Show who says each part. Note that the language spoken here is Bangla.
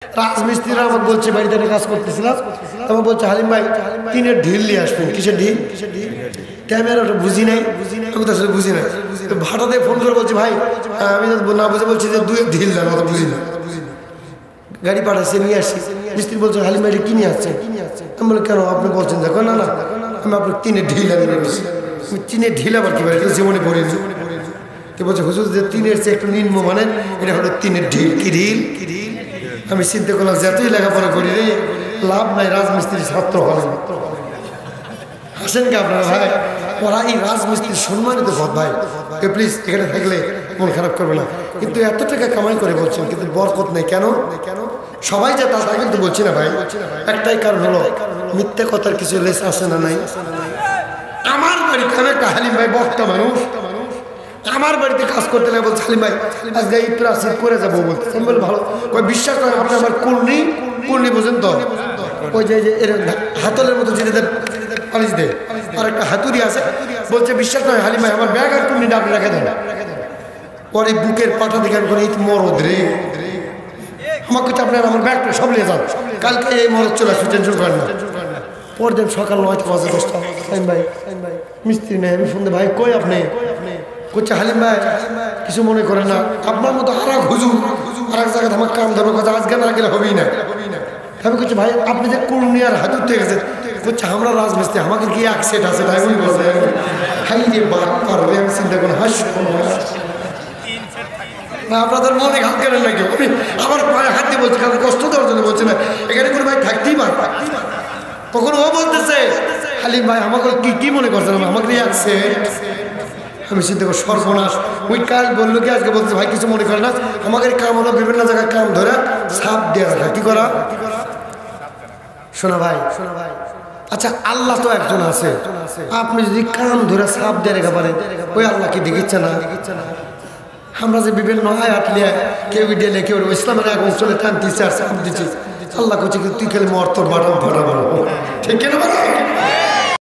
Speaker 1: রাজমিস্ত্রিরা আমাকে বলছে বাড়িতে কাজ করতেছিলাম, আমাকে বলছে হালিম ভাই টিনের ঢিল নিয়ে আসবেন। কিসের ঢিল? আমি আর ওটা বুঝি নাই, আমি তো আসলে বুঝি নাই। ভাটাতে ফোন করে বলছি ভাই আমি না বুঝে বলছি যে দুই ঢিল দেন, ওটা বুঝি না। গাড়ি পাঠাচ্ছে নিয়ে আসছি, মিস্ত্রি বলছে হালিম ভাই কি নিয়ে আসছে? আমি বলি কেন আপনি বলছেন? দেখো না না আমি আপনার টিনের ঢিল আনবে বলছি। আমি টিনের ঢিল আবার কি এটা জীবনে পড়েছি। বলছে হুজুর যে টিনের চেয়ে একটু নিম্ন মানে এটা হলো টিনের ঢিল। কি ঢিল? আমি চিন্তা করলাম যে এতই লেখাপড়া করি রে, লাভ নাই, রাজমিস্ত্রির ছাত্র হলে। হাসেন কি আপনারা ভাই? ওরা এই রাজমিস্ত্রির সম্মানিত পদ ভাই, প্লিজ এখানে থাকলে মন খারাপ করবে না। কিন্তু এত টাকা কামাই করে বলছেন কিন্তু বরকত নেই কেন? সবাই যে তা কিন্তু বলছি না ভাই, একটাই কারণ হলো মিথ্যা কথার কিছু লেস আছে না নাই? আমার বাড়িতে আমি একটা হালিম ভাই বক্তা মানুষ, আমার বাড়িতে কাজ করতে লাগে বলছে হালিম ভাই আজকে এই প্রাচীর করে যাবো বলতে। আমি বলি ভালো, বিশ্বাস করেন আপনি আমার কুর্নি বোঝেন তো, ওই যে হাতলের মতো যেটা পালিশ দেয় আর একটা হাতুড়ি আছে, বলছে বিশ্বাস করেন হালিম ভাই আমার ব্যাগ আর কুর্নিটা আপনি রেখে দেন। পরে বুকের পাটা দিকে আমি করে এই মরদ রে, আমাকে তো আপনার আমার ব্যাগটা সব নিয়ে যান, কালকে এই মরদ চলে আসবে, টেনশন করেন না। পরের দিন সকাল 9টা বাজে 10টা, ভাই মিস্ত্রি নেই, আমি শুনতে ভাই কই আপনি? করছে হালিম ভাই কিছু মনে করেন না, আপনার মতো আর এক হুজুর আর এক জায়গায় আমার কাম ধরো কথা আজকে না গেলে হবেই না। আমি করছি ভাই আপনি যে কুর্নি আর হাতুর থেকে গেছেন, করছে আমরা রাজমিস্ত্রি আমাকে কি এক সেট আছে তাই বলি বলছে। হাই রে পারবে আমি চিন্তা করি হাস আপনাদের মনে ঘাত করেন নাকি? উনি আমার পায়ে হাত দিয়ে বলছে কারণ কষ্ট দেওয়ার জন্য বলছে না, এখানে কোনো ভাই থাকতেই পারে। তখন ও বলতেছে হালিম ভাই আমাকে কি মনে করছেন আমাকে নিয়ে আসছে? আমি চিন্তা করি সর্বনাশ, ওই কাল বললো কি আজকে বলছে ভাই কিছু মনে করে না, আমাকে কাম হলো বিভিন্ন জায়গায় কাম ধরে সাপ দিয়ে রাখা। কি করা? শোনা ভাই আচ্ছা আল্লাহ তো একজন আছে, আপনি যদি কাম ধরে সাপ দিয়ে রেখা পারেন ওই আল্লাহ কি দেখিচ্ছে না? আমরা যে বিভিন্ন আয়াত নিয়ে কেউ ডেলে কেউ ইসলামের এক অঞ্চলে টানতেছে আর সাপ দিচ্ছে, আল্লাহ করছে তুই খেলে মর তোর বাটাম ফাটাবো, ঠিক কিনা?